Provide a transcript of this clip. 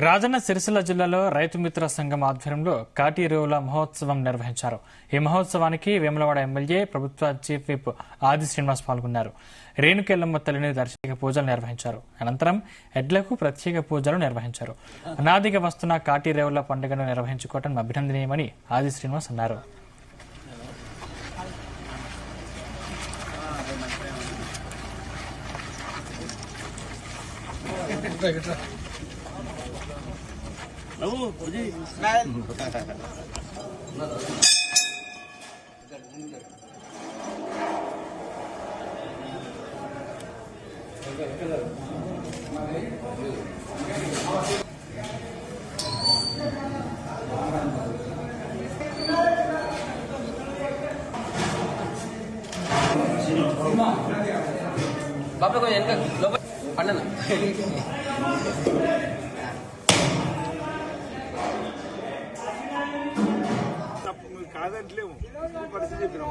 రాజన్న సిరిసిల్ల జిల్లాలో రైతు మిత్ర సంఘం ఆధ్వర్యంలో కాటి రేవుల మహోత్సవం నిర్వహించారు. ఈ మహోత్సవానికి వేములవాడ ఎమ్మెల్యే ప్రభుత్వ చీఫ్ విప్ ఆది శ్రీనివాస్ పాల్గొన్నారు. రేణుకెల్లమ్మ తల్లిని దర్శక పూజలు నిర్వహించారు. అనంతరం ఎడ్లకు ప్రత్యేక పూజలు నిర్వహించారు. అనాదిగా వస్తున్న కాటి రేవుల పండుగను నిర్వహించుకోవడం అభినందనీయమని ఆది శ్రీనివాస్ అన్నారు. बापा को इनका लोग पढ़ना ना కాదంటలేము పరిస్థితి చెప్పినాం